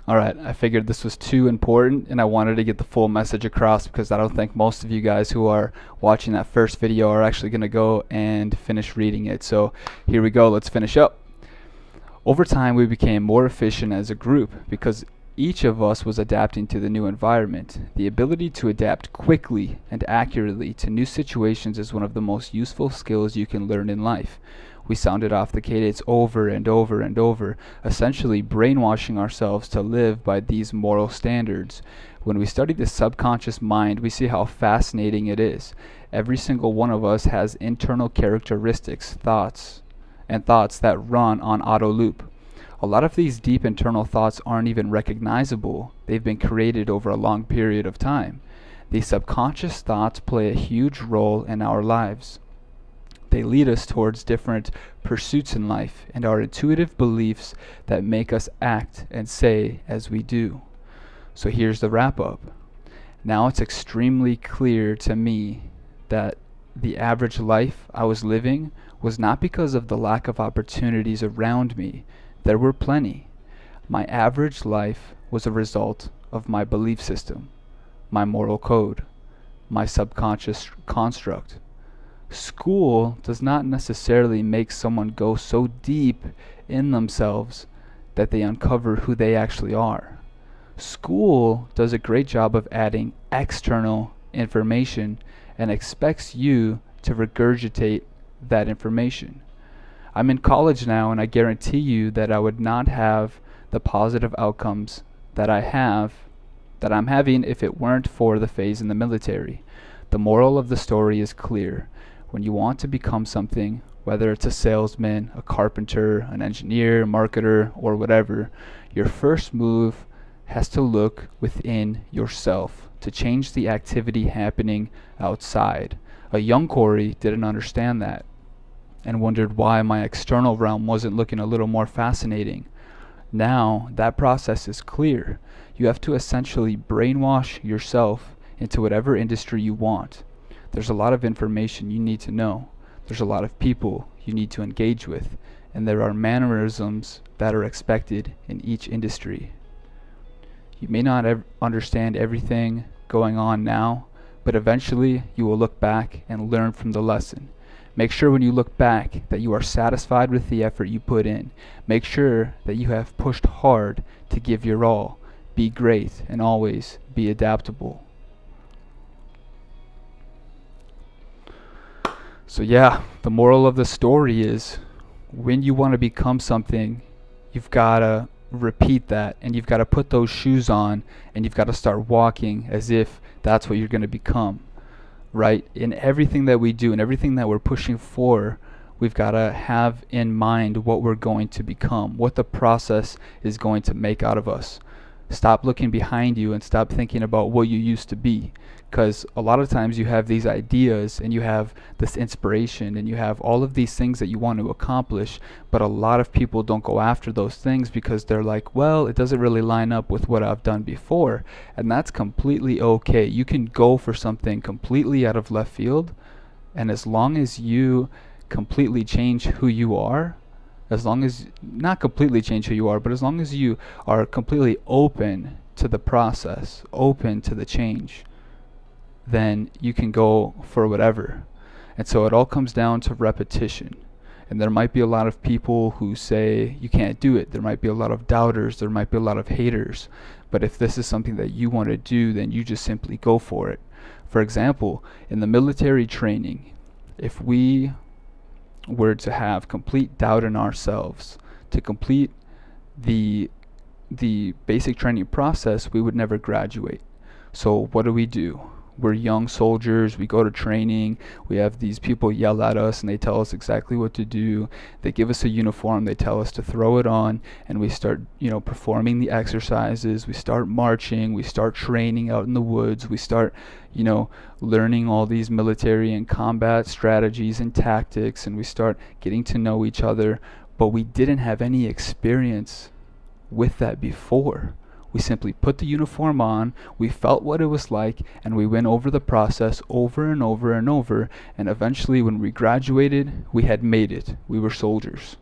Alright, I figured this was too important and I wanted to get the full message across because I don't think most of you guys who are watching that first video are actually going to go and finish reading it. So here we go, let's finish up. Over time, we became more efficient as a group because each of us was adapting to the new environment. The ability to adapt quickly and accurately to new situations is one of the most useful skills you can learn in life. We sounded off the cadence over and over and over, essentially brainwashing ourselves to live by these moral standards. When we study the subconscious mind, we see how fascinating it is. Every single one of us has internal characteristics, thoughts that run on auto loop. A lot of these deep internal thoughts aren't even recognizable. They've been created over a long period of time. These subconscious thoughts play a huge role in our lives. They lead us towards different pursuits in life and are intuitive beliefs that make us act and say as we do. So here's the wrap up. Now it's extremely clear to me that the average life I was living was not because of the lack of opportunities around me. There were plenty. My average life was a result of my belief system, my moral code, my subconscious construct. School does not necessarily make someone go so deep in themselves that they uncover who they actually are. School does a great job of adding external information and expects you to regurgitate that information. I'm in college now, and I guarantee you that I would not have the positive outcomes that I'm having if it weren't for the phase in the military. The moral of the story is clear. When you want to become something, whether it's a salesman, a carpenter, an engineer, marketer, or whatever, your first move has to look within yourself to change the activity happening outside. A young Corey didn't understand that and wondered why my external realm wasn't looking a little more fascinating. Now that process is clear. You have to essentially brainwash yourself into whatever industry you want. There's a lot of information you need to know. There's a lot of people you need to engage with, and there are mannerisms that are expected in each industry. You may not understand everything going on now, but eventually you will look back and learn from the lesson. Make sure when you look back that you are satisfied with the effort you put in. Make sure that you have pushed hard to give your all. Be great and always be adaptable. So yeah, the moral of the story is when you want to become something, you've got to repeat that, and you've got to put those shoes on, and you've got to start walking as if that's what you're going to become, right? In everything that we do and everything that we're pushing for, we've got to have in mind what we're going to become, what the process is going to make out of us. Stop looking behind you and stop thinking about what you used to be, because a lot of times you have these ideas and you have this inspiration and you have all of these things that you want to accomplish, but a lot of people don't go after those things because they're like, well, it doesn't really line up with what I've done before, and that's completely okay. You can go for something completely out of left field, and as long as you completely change who you are, as long as, not completely change who you are, but as long as you are completely open to the process, open to the change, then you can go for whatever. And so it all comes down to repetition. And there might be a lot of people who say you can't do it. There might be a lot of doubters. There might be a lot of haters. But if this is something that you want to do, then you just simply go for it. For example, in the military training, if we were to have complete doubt in ourselves to complete the basic training process, we would never graduate. So what do? We're young soldiers, we go to training, we have these people yell at us and they tell us exactly what to do. They give us a uniform, they tell us to throw it on, and we start, performing the exercises, we start marching, we start training out in the woods, we start, learning all these military and combat strategies and tactics, and we start getting to know each other, but we didn't have any experience with that before. We simply put the uniform on, we felt what it was like, and we went over the process over and over and over, and eventually when we graduated, we had made it. We were soldiers.